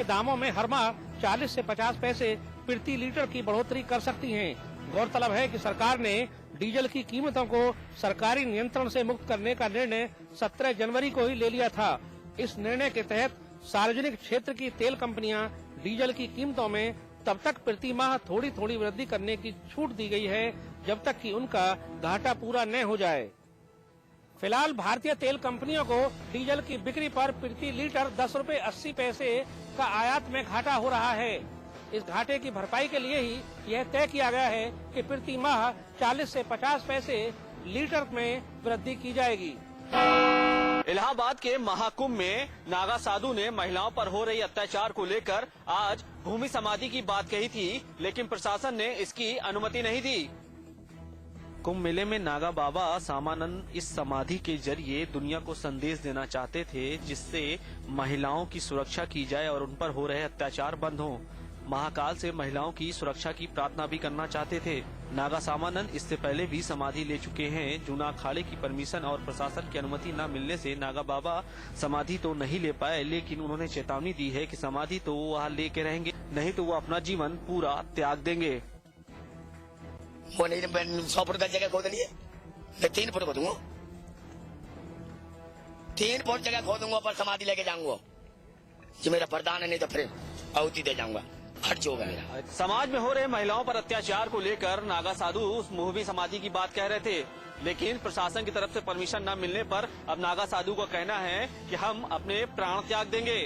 दामों में हर माह 40 से 50 पैसे प्रति लीटर की बढ़ोतरी कर सकती हैं। गौरतलब है कि सरकार ने डीजल की कीमतों को सरकारी नियंत्रण से मुक्त करने का निर्णय 17 जनवरी को ही ले लिया था। इस निर्णय के तहत सार्वजनिक क्षेत्र की तेल कंपनियां डीजल की कीमतों में तब तक प्रति माह थोड़ी थोड़ी वृद्धि करने की छूट दी गई है जब तक कि उनका घाटा पूरा न हो जाए। फिलहाल भारतीय तेल कंपनियों को डीजल की बिक्री पर प्रति लीटर 10 रुपए 80 पैसे का आयात में घाटा हो रहा है। इस घाटे की भरपाई के लिए ही यह तय किया गया है कि प्रति माह 40 से 50 पैसे लीटर में वृद्धि की जाएगी। इलाहाबाद के महाकुंभ में नागा साधु ने महिलाओं पर हो रही अत्याचार को लेकर आज भूमि समाधि की बात कही थी, लेकिन प्रशासन ने इसकी अनुमति नहीं दी। कुंभ मेले में नागा बाबा सामानंद इस समाधि के जरिए दुनिया को संदेश देना चाहते थे, जिससे महिलाओं की सुरक्षा की जाए और उन पर हो रहे अत्याचार बंद हों। महाकाल से महिलाओं की सुरक्षा की प्रार्थना भी करना चाहते थे। नागा सामानंद इससे पहले भी समाधि ले चुके हैं। जूना अखाड़े की परमिशन और प्रशासन की अनुमति न मिलने से नागा बाबा समाधि तो नहीं ले पाए, लेकिन उन्होंने चेतावनी दी है कि समाधि तो वो वहाँ लेके रहेंगे, नहीं तो वो अपना जीवन पूरा त्याग देंगे। वो नहीं 100 फुट का जगह खोद लिए, मैं 3 फुट खोदूंगा, 3 फुट जगह खोदूंगा पर समाधि लेके जाऊंगा। जो मेरा प्रधान है, नहीं तो फिर आहुति दे जाऊंगा। हट जो मेरा। समाज में हो रहे महिलाओं पर अत्याचार को लेकर नागा साधु उस भूमि समाधि की बात कह रहे थे, लेकिन प्रशासन की तरफ से परमिशन न मिलने पर अब नागा साधु का कहना है कि हम अपने प्राण त्याग देंगे।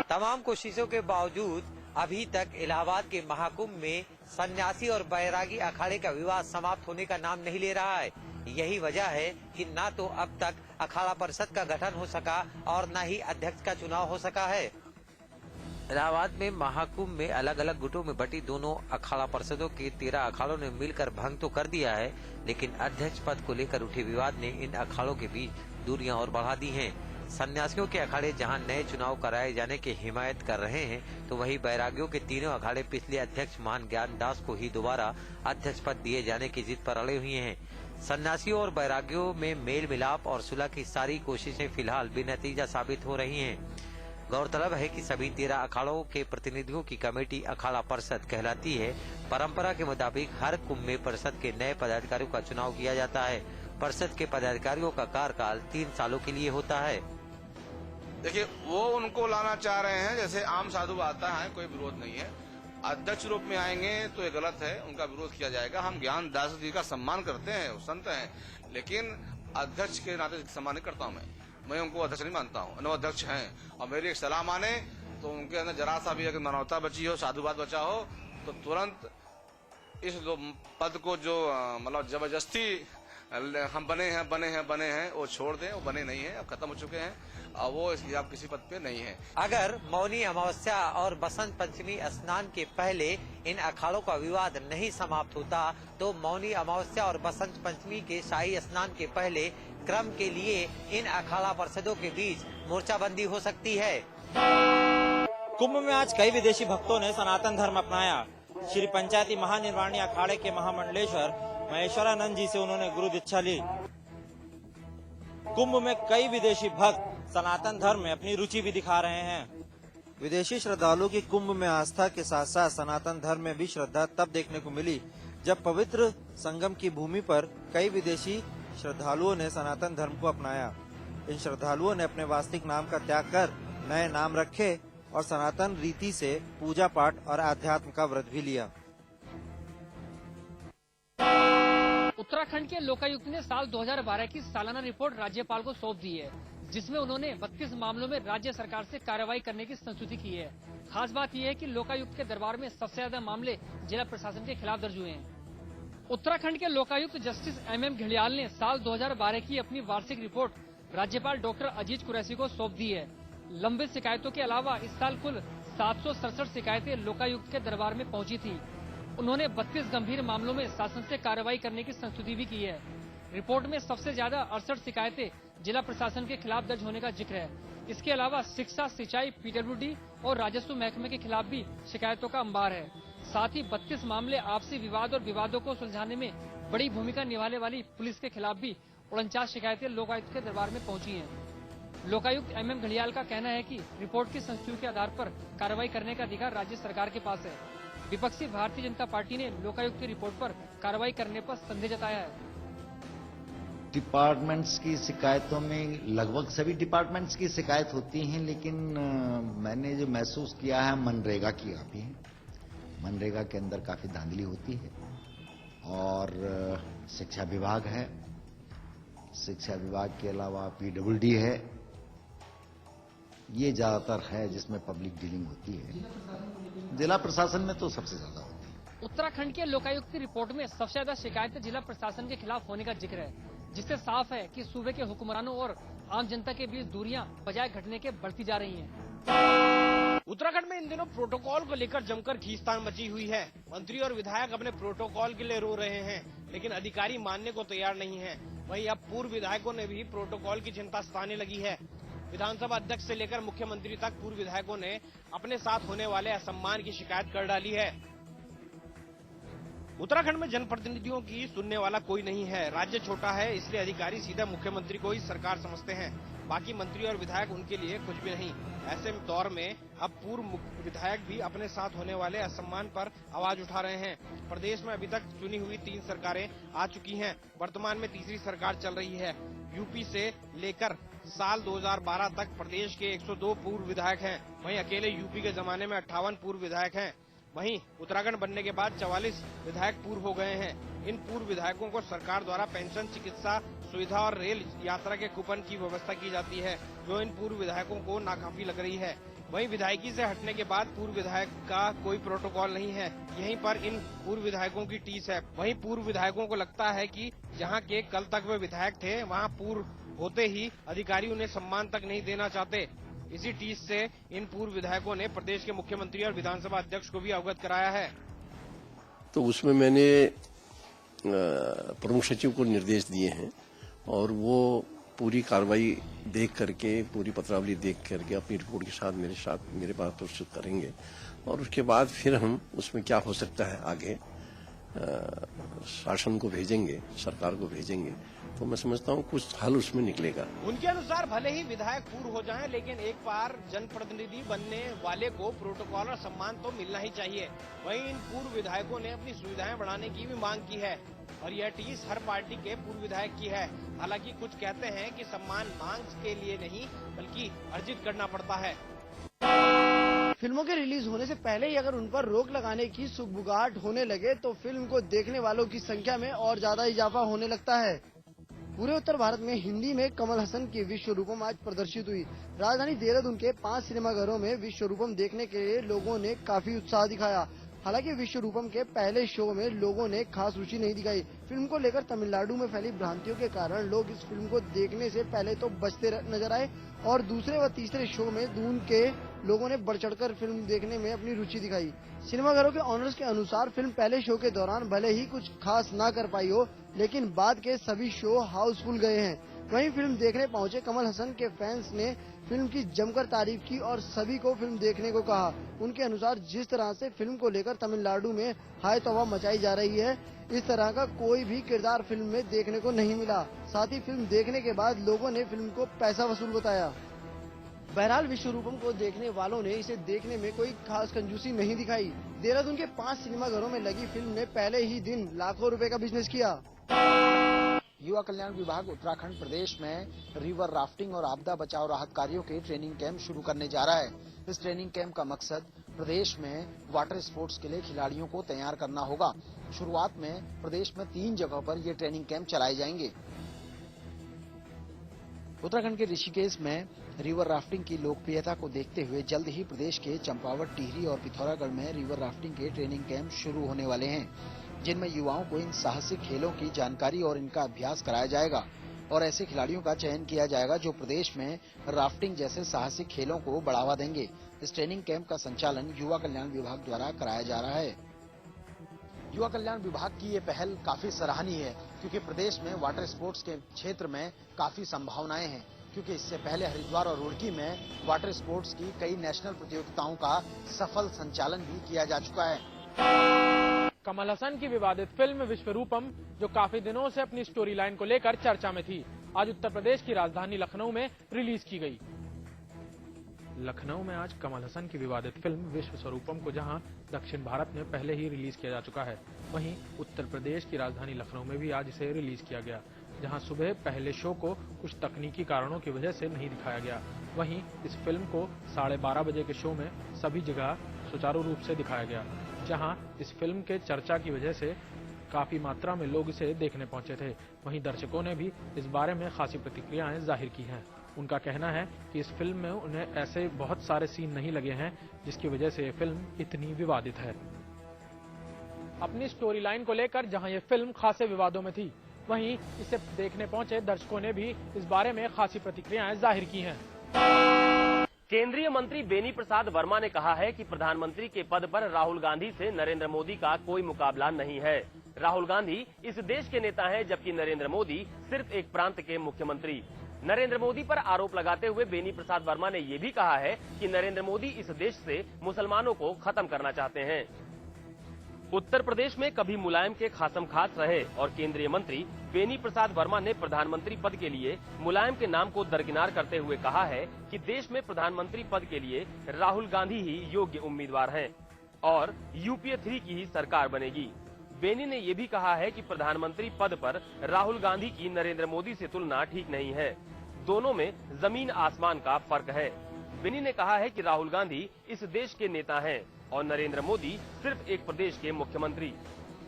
तमाम कोशिशों के बावजूद अभी तक इलाहाबाद के महाकुंभ में सन्यासी और बैरागी अखाड़े का विवाद समाप्त होने का नाम नहीं ले रहा है। यही वजह है कि न तो अब तक अखाड़ा परिषद का गठन हो सका और न ही अध्यक्ष का चुनाव हो सका है। इलाहाबाद में महाकुंभ में अलग अलग गुटों में बटी दोनों अखाड़ा परिषदों के 13 अखाड़ों ने मिलकर भंग तो कर दिया है, लेकिन अध्यक्ष पद को लेकर उठे विवाद ने इन अखाड़ों के बीच दूरियां और बढ़ा दी हैं। सन्यासियों के अखाड़े जहां नए चुनाव कराए जाने की हिमायत कर रहे हैं, तो वहीं बैरागियों के तीनों अखाड़े पिछले अध्यक्ष महान ज्ञान दास को ही दोबारा अध्यक्ष पद दिए जाने की जिद पर अड़े हुए हैं। सन्यासियों और बैरागियों में मेल मिलाप और सुलह की सारी कोशिशें फिलहाल बेनतीजा साबित हो रही हैं। गौरतलब है कि सभी 13 अखाड़ों के प्रतिनिधियों की कमेटी अखाड़ा परिषद कहलाती है। परंपरा के मुताबिक हर कुंभ में परिषद के नए पदाधिकारियों का चुनाव किया जाता है। परिषद के पदाधिकारियों का कार्यकाल 3 सालों के लिए होता है। देखिए, वो उनको लाना चाह रहे हैं जैसे आम साधु आता है, कोई विरोध नहीं है। अध्यक्ष रूप में आएंगे तो ये गलत है, उनका विरोध किया जाएगा। हम ज्ञान दास जी का सम्मान करते हैं, वो संत हैं, लेकिन अध्यक्ष के नाते सम्मान नहीं करता हूँ। मैं उनको अध्यक्ष नहीं मानता हूँ, वो अध्यक्ष हैं और मेरी एक सलाह माने तो उनके अंदर जरा सा भी अगर मानवता बची हो, साधुवाद बचा हो, तो तुरंत इस पद को जो मतलब जबरदस्ती हम बने हैं वो छोड़ दें। वो बने नहीं है, अब खत्म हो चुके हैं और वो इसलिए आप किसी पद पे नहीं है। अगर मौनी अमावस्या और बसंत पंचमी स्नान के पहले इन अखाड़ों का विवाद नहीं समाप्त होता, तो मौनी अमावस्या और बसंत पंचमी के शाही स्नान के पहले क्रम के लिए इन अखाड़ा परिषदों के बीच मोर्चाबंदी हो सकती है। कुंभ में आज कई विदेशी भक्तों ने सनातन धर्म अपनाया। श्री पंचायती महानिर्वाणी अखाड़े के महामंडलेश्वर महेश्वरानंद जी से उन्होंने गुरु दीक्षा ली। कुंभ में कई विदेशी भक्त सनातन धर्म में अपनी रुचि भी दिखा रहे हैं। विदेशी श्रद्धालुओं की कुंभ में आस्था के साथ साथ सनातन धर्म में भी श्रद्धा तब देखने को मिली जब पवित्र संगम की भूमि पर कई विदेशी श्रद्धालुओं ने सनातन धर्म को अपनाया। इन श्रद्धालुओं ने अपने वास्तविक नाम का त्याग कर नए नाम रखे और सनातन रीति से पूजा पाठ और अध्यात्म का व्रत भी लिया। उत्तराखंड के लोकायुक्त ने साल 2012 की सालाना रिपोर्ट राज्यपाल को सौंप दी है, जिसमें उन्होंने 32 मामलों में राज्य सरकार से कार्रवाई करने की संस्तुति की है। खास बात यह है कि लोकायुक्त के दरबार में सबसे ज्यादा मामले जिला प्रशासन के खिलाफ दर्ज हुए हैं। उत्तराखंड के लोकायुक्त जस्टिस MM घड़ियाल ने साल 2012 की अपनी वार्षिक रिपोर्ट राज्यपाल डॉक्टर अजीज कुरैशी को सौंप दी है। लंबित शिकायतों के अलावा इस साल कुल 767 शिकायतें लोकायुक्त के दरबार में पहुंची थी। उन्होंने 32 गंभीर मामलों में शासन से कार्रवाई करने की संस्तुति भी की है। रिपोर्ट में सबसे ज्यादा 68 शिकायतें जिला प्रशासन के खिलाफ दर्ज होने का जिक्र है। इसके अलावा शिक्षा, सिंचाई, PWD और राजस्व महकमे के खिलाफ भी शिकायतों का अंबार है। साथ ही 32 मामले आपसी विवाद और विवादों को सुलझाने में बड़ी भूमिका निभाने वाली पुलिस के खिलाफ भी 49 शिकायतें लोकायुक्त के दरबार में पहुंची हैं। लोकायुक्त MM घड़ियाल का कहना है कि रिपोर्ट की संस्तुति के आधार पर कार्रवाई करने का अधिकार राज्य सरकार के पास है। विपक्षी भारतीय जनता पार्टी ने लोकायुक्त की रिपोर्ट पर कार्रवाई करने पर संदेह जताया है। डिपार्टमेंट्स की शिकायतों में लगभग सभी डिपार्टमेंट्स की शिकायत होती हैं, लेकिन मैंने जो महसूस किया है मनरेगा की काफी है। मनरेगा के अंदर काफी धांधली होती है और शिक्षा विभाग है, शिक्षा विभाग के अलावा PWD है, ये ज्यादातर है जिसमें पब्लिक डीलिंग होती है। जिला प्रशासन में तो सबसे ज्यादा होती है। उत्तराखंड के लोकायुक्त की रिपोर्ट में सबसे ज्यादा शिकायतें जिला प्रशासन के खिलाफ होने का जिक्र है, जिससे साफ है कि सूबे के हुक्मरानों और आम जनता के बीच दूरियां बजाय घटने के बढ़ती जा रही हैं। उत्तराखंड में इन दिनों प्रोटोकॉल को लेकर जमकर खींचतान मची हुई है। मंत्री और विधायक अपने प्रोटोकॉल के लिए रो रहे हैं, लेकिन अधिकारी मानने को तैयार नहीं है। वहीं अब पूर्व विधायकों ने भी प्रोटोकॉल की चिंता सताने लगी है। विधानसभा अध्यक्ष से लेकर मुख्यमंत्री तक पूर्व विधायकों ने अपने साथ होने वाले असम्मान की शिकायत कर डाली है। उत्तराखंड में जनप्रतिनिधियों की सुनने वाला कोई नहीं है। राज्य छोटा है, इसलिए अधिकारी सीधा मुख्यमंत्री को ही सरकार समझते हैं, बाकी मंत्री और विधायक उनके लिए कुछ भी नहीं। ऐसे दौर में अब पूर्व विधायक भी अपने साथ होने वाले असम्मान पर आवाज उठा रहे हैं। प्रदेश में अभी तक चुनी हुई 3 सरकारें आ चुकी हैं। वर्तमान में तीसरी सरकार चल रही है। यूपी से लेकर साल 2012 तक प्रदेश के 102 पूर्व विधायक हैं। वहीं अकेले यूपी के जमाने में 58 पूर्व विधायक हैं। वहीं उत्तराखंड बनने के बाद 44 विधायक पूर्व हो गए हैं। इन पूर्व विधायकों को सरकार द्वारा पेंशन, चिकित्सा सुविधा और रेल यात्रा के कूपन की व्यवस्था की जाती है, जो इन पूर्व विधायकों को नाकाफी लग रही है। वहीं विधायकी से हटने के बाद पूर्व विधायक का कोई प्रोटोकॉल नहीं है। यहीं पर इन पूर्व विधायकों की टीस है। वहीं पूर्व विधायकों को लगता है कि जहां के कल तक वे विधायक थे, वहां पूर्व होते ही अधिकारी उन्हें सम्मान तक नहीं देना चाहते। इसी टीस से इन पूर्व विधायकों ने प्रदेश के मुख्यमंत्री और विधानसभा अध्यक्ष को भी अवगत कराया है। तो उसमें मैंने प्रमुख सचिव को निर्देश दिए हैं और वो पूरी कार्रवाई देख करके, पूरी पत्रावली देख करके अपनी रिपोर्ट के साथ मेरे पास प्रस्तुत करेंगे और उसके बाद फिर हम उसमें क्या हो सकता है आगे शासन को भेजेंगे, सरकार को भेजेंगे। तो मैं समझता हूँ कुछ हल उसमें निकलेगा। उनके अनुसार भले ही विधायक पूर्व हो जाएं, लेकिन एक बार जनप्रतिनिधि बनने वाले को प्रोटोकॉल और सम्मान तो मिलना ही चाहिए। वहीं इन पूर्व विधायकों ने अपनी सुविधाएं बढ़ाने की भी मांग की है और यह टीस हर पार्टी के पूर्व विधायक की है। हालांकि कुछ कहते हैं कि सम्मान मांग के लिए नहीं बल्कि अर्जित करना पड़ता है। फिल्मों के रिलीज होने से पहले ही अगर उन पर रोक लगाने की सुगबुगाहट होने लगे तो फिल्म को देखने वालों की संख्या में और ज्यादा इजाफा होने लगता है। पूरे उत्तर भारत में हिंदी में कमल हसन की विश्व रूपम आज प्रदर्शित हुई। राजधानी देहरादून के 5 सिनेमाघरों में विश्व रूपम देखने के लिए लोगों ने काफी उत्साह दिखाया। हालांकि विश्व रूपम के पहले शो में लोगों ने खास रुचि नहीं दिखाई। फिल्म को लेकर तमिलनाडु में फैली भ्रांतियों के कारण लोग इस फिल्म को देखने से पहले तो बचते नजर आए और दूसरे व तीसरे शो में दून के लोगों ने बढ़ चढ़कर फिल्म देखने में अपनी रुचि दिखाई। सिनेमाघरों के ऑनर्स के अनुसार फिल्म पहले शो के दौरान भले ही कुछ खास ना कर पाई हो, लेकिन बाद के सभी शो हाउसफुल गए हैं। वहीं फिल्म देखने पहुंचे कमल हसन के फैंस ने फिल्म की जमकर तारीफ की और सभी को फिल्म देखने को कहा। उनके अनुसार जिस तरह से फिल्म को लेकर तमिलनाडु में हाय तौबा मचाई जा रही है, इस तरह का कोई भी किरदार फिल्म में देखने को नहीं मिला। साथ ही फिल्म देखने के बाद लोगों ने फिल्म को पैसा वसूल बताया। बहरहाल विश्व रूपम को देखने वालों ने इसे देखने में कोई खास कंजूसी नहीं दिखाई। देहरादून के 5 सिनेमाघरों में लगी फिल्म ने पहले ही दिन लाखों रुपए का बिजनेस किया। युवा कल्याण विभाग उत्तराखंड प्रदेश में रिवर राफ्टिंग और आपदा बचाव राहत कार्यों के ट्रेनिंग कैंप शुरू करने जा रहा है। इस ट्रेनिंग कैंप का मकसद प्रदेश में वाटर स्पोर्ट्स के लिए खिलाड़ियों को तैयार करना होगा। शुरुआत में प्रदेश में 3 जगहों पर ये ट्रेनिंग कैंप चलाए जाएंगे। उत्तराखंड के ऋषिकेश में रिवर राफ्टिंग की लोकप्रियता को देखते हुए जल्द ही प्रदेश के चंपावत, टिहरी और पिथौरागढ़ में रिवर राफ्टिंग के ट्रेनिंग कैंप शुरू होने वाले हैं, जिनमें युवाओं को इन साहसिक खेलों की जानकारी और इनका अभ्यास कराया जाएगा और ऐसे खिलाड़ियों का चयन किया जाएगा जो प्रदेश में राफ्टिंग जैसे साहसिक खेलों को बढ़ावा देंगे। इस ट्रेनिंग कैंप का संचालन युवा कल्याण विभाग द्वारा कराया जा रहा है। युवा कल्याण विभाग की ये पहल काफी सराहनीय है, क्योंकि प्रदेश में वाटर स्पोर्ट्स के क्षेत्र में काफी संभावनाएं हैं, क्योंकि इससे पहले हरिद्वार और रुड़की में वाटर स्पोर्ट्स की कई नेशनल प्रतियोगिताओं का सफल संचालन भी किया जा चुका है। कमल हसन की विवादित फिल्म विश्व रूपम, जो काफी दिनों से अपनी स्टोरी लाइन को लेकर चर्चा में थी, आज उत्तर प्रदेश की राजधानी लखनऊ में रिलीज की गई। लखनऊ में आज कमल हसन की विवादित फिल्म विश्व स्वरूपम को जहां दक्षिण भारत में पहले ही रिलीज किया जा चुका है, वहीं उत्तर प्रदेश की राजधानी लखनऊ में भी आज इसे रिलीज किया गया, जहां सुबह पहले शो को कुछ तकनीकी कारणों की वजह से नहीं दिखाया गया। वहीं इस फिल्म को 12:30 बजे के शो में सभी जगह सुचारू रूप से दिखाया गया, जहां इस फिल्म के चर्चा की वजह से काफी मात्रा में लोग इसे देखने पहुंचे थे। वहीं दर्शकों ने भी इस बारे में खासी प्रतिक्रियाएं जाहिर की हैं। उनका कहना है कि इस फिल्म में उन्हें ऐसे बहुत सारे सीन नहीं लगे हैं जिसकी वजह से ये फिल्म इतनी विवादित है। अपनी स्टोरी लाइन को लेकर जहां ये फिल्म खासे विवादों में थी, वहीं इसे देखने पहुंचे दर्शकों ने भी इस बारे में खासी प्रतिक्रियाएं जाहिर की हैं। केंद्रीय मंत्री बेनी प्रसाद वर्मा ने कहा है कि प्रधानमंत्री के पद पर राहुल गांधी से नरेंद्र मोदी का कोई मुकाबला नहीं है। राहुल गांधी इस देश के नेता हैं, जबकि नरेंद्र मोदी सिर्फ एक प्रांत के मुख्यमंत्री। नरेंद्र मोदी पर आरोप लगाते हुए बेनी प्रसाद वर्मा ने ये भी कहा है कि नरेंद्र मोदी इस देश से मुसलमानों को खत्म करना चाहते हैं। उत्तर प्रदेश में कभी मुलायम के खासम खास रहे और केंद्रीय मंत्री बेनी प्रसाद वर्मा ने प्रधानमंत्री पद के लिए मुलायम के नाम को दरकिनार करते हुए कहा है कि देश में प्रधानमंत्री पद के लिए राहुल गांधी ही योग्य उम्मीदवार हैं और यूपीए 3 की ही सरकार बनेगी। बेनी ने ये भी कहा है कि प्रधानमंत्री पद पर राहुल गांधी की नरेंद्र मोदी से तुलना ठीक नहीं है, दोनों में जमीन आसमान का फर्क है। बेनी ने कहा है कि राहुल गांधी इस देश के नेता हैं और नरेंद्र मोदी सिर्फ एक प्रदेश के मुख्यमंत्री।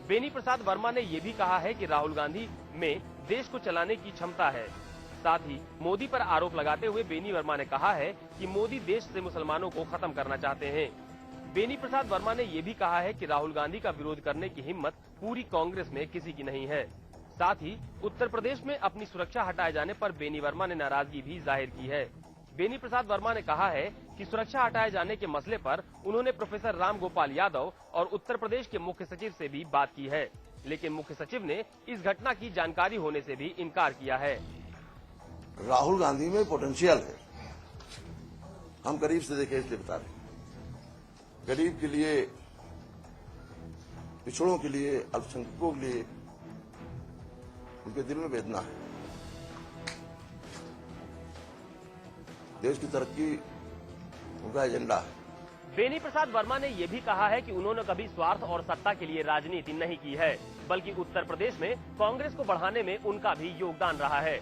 बेनी प्रसाद वर्मा ने ये भी कहा है कि राहुल गांधी में देश को चलाने की क्षमता है। साथ ही मोदी पर आरोप लगाते हुए बेनी वर्मा ने कहा है कि मोदी देश से मुसलमानों को खत्म करना चाहते हैं। बेनी प्रसाद वर्मा ने ये भी कहा है कि राहुल गांधी का विरोध करने की हिम्मत पूरी कांग्रेस में किसी की नहीं है। साथ ही उत्तर प्रदेश में अपनी सुरक्षा हटाए जाने पर बेनी वर्मा ने नाराजगी भी जाहिर की है। बेनी प्रसाद वर्मा ने कहा है कि सुरक्षा हटाए जाने के मसले पर उन्होंने प्रोफेसर राम गोपाल यादव और उत्तर प्रदेश के मुख्य सचिव से भी बात की है, लेकिन मुख्य सचिव ने इस घटना की जानकारी होने से भी इनकार किया है। राहुल गांधी में पोटेंशियल है, हम करीब से देखे इसलिए बता रहे हैं। गरीब के लिए, पिछड़ों के लिए, अल्पसंख्यकों के लिए उनके दिल में वेदना है। देश की तरक्की उनका एजेंडा है। बेनी प्रसाद वर्मा ने यह भी कहा है कि उन्होंने कभी स्वार्थ और सत्ता के लिए राजनीति नहीं की है, बल्कि उत्तर प्रदेश में कांग्रेस को बढ़ाने में उनका भी योगदान रहा है।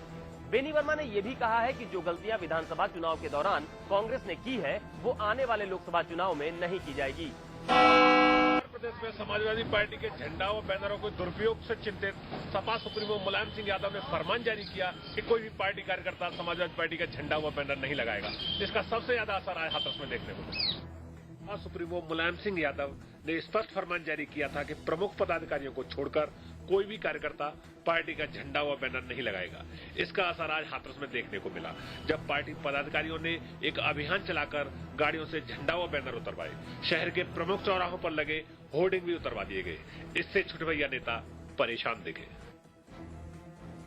बेनी वर्मा ने यह भी कहा है कि जो गलतियां विधानसभा चुनाव के दौरान कांग्रेस ने की है, वो आने वाले लोकसभा चुनाव में नहीं की जाएगी। उत्तर प्रदेश में समाजवादी पार्टी के झंडा व बैनरों को दुरुपयोग से चिंतित सपा सुप्रीमो मुलायम सिंह यादव ने फरमान जारी किया कि कोई भी पार्टी कार्यकर्ता समाजवादी पार्टी का झंडा व बैनर नहीं लगाएगा। इसका सबसे ज्यादा असर आज हाथरस में देखने को मिला। सुप्रीमो मुलायम सिंह यादव ने स्पष्ट फरमान जारी किया था कि प्रमुख पदाधिकारियों को छोड़कर कोई भी कार्यकर्ता पार्टी का झंडा व बैनर नहीं लगाएगा। इसका असर आज हाथरस में देखने को मिला, जब पार्टी पदाधिकारियों ने एक अभियान चलाकर गाड़ियों से झंडा व बैनर उतरवाए। शहर के प्रमुख चौराहों पर लगे होर्डिंग भी उतरवा दिए गए। इससे छुटभैया नेता परेशान दिखे।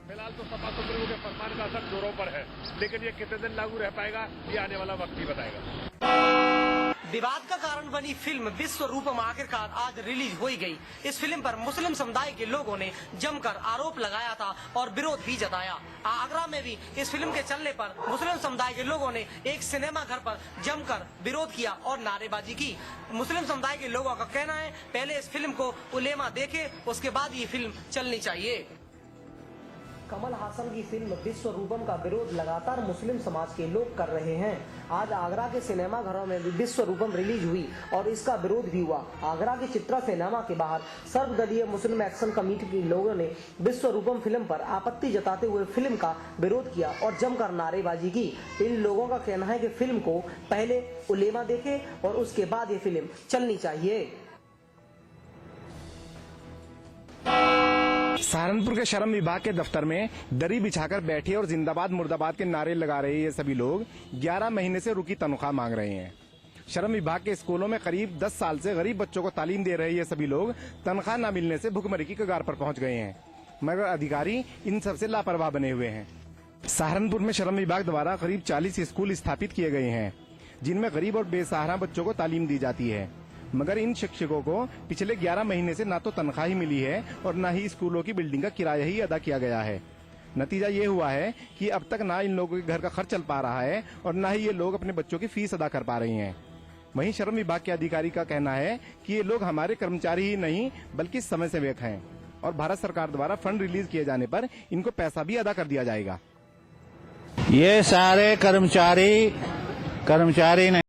फिलहाल तो सपा सुप्रीमो के फरमान का असर जोरों पर है, लेकिन ये कितने दिन लागू रह पाएगा, ये आने वाला वक्त ही बताएगा। विवाद का कारण बनी फिल्म विश्व रूपम आखिरकार आज रिलीज हो गई। इस फिल्म पर मुस्लिम समुदाय के लोगों ने जमकर आरोप लगाया था और विरोध भी जताया। आगरा में भी इस फिल्म के चलने पर मुस्लिम समुदाय के लोगों ने एक सिनेमा घर पर जमकर विरोध किया और नारेबाजी की। मुस्लिम समुदाय के लोगों का कहना है पहले इस फिल्म को उलेमा देखे, उसके बाद ये फिल्म चलनी चाहिए। कमल हासन की फिल्म विश्व रूपम का विरोध लगातार मुस्लिम समाज के लोग कर रहे हैं। आज आगरा के सिनेमा घरों में भी विश्व रूपम रिलीज हुई और इसका विरोध भी हुआ। आगरा के चित्रा सिनेमा के बाहर सर्वदलीय मुस्लिम एक्शन कमेटी के लोगों ने विश्व रूपम फिल्म पर आपत्ति जताते हुए फिल्म का विरोध किया और जमकर नारेबाजी की। इन लोगों का कहना है कि फिल्म को पहले उलेमा देखे और उसके बाद ये फिल्म चलनी चाहिए। सहारनपुर के श्रम विभाग के दफ्तर में दरी बिछाकर बैठे और जिंदाबाद मुर्दाबाद के नारे लगा रहे ये सभी लोग 11 महीने से रुकी तनख्वाह मांग रहे हैं। श्रम विभाग के स्कूलों में करीब 10 साल से गरीब बच्चों को तालीम दे रहे ये सभी लोग तनख्वाह न मिलने से भुखमरी की कगार पर पहुंच गए हैं, मगर अधिकारी इन सबसे लापरवाह बने हुए हैं। सहारनपुर में श्रम विभाग द्वारा करीब 40 स्कूल स्थापित किए गए हैं, जिनमें गरीब और बेसहारा बच्चों को तालीम दी जाती है, मगर इन शिक्षकों को पिछले 11 महीने से ना तो तनख्वाह ही मिली है और न ही स्कूलों की बिल्डिंग का किराया ही अदा किया गया है। नतीजा ये हुआ है कि अब तक ना इन लोगों के घर का खर्च चल पा रहा है और ना ही ये लोग अपने बच्चों की फीस अदा कर पा रही हैं। वहीं श्रम विभाग के अधिकारी का कहना है कि ये लोग हमारे कर्मचारी ही नहीं बल्कि समय सेवक हैं और भारत सरकार द्वारा फंड रिलीज किए जाने पर इनको पैसा भी अदा कर दिया जाएगा। ये सारे कर्मचारी नहीं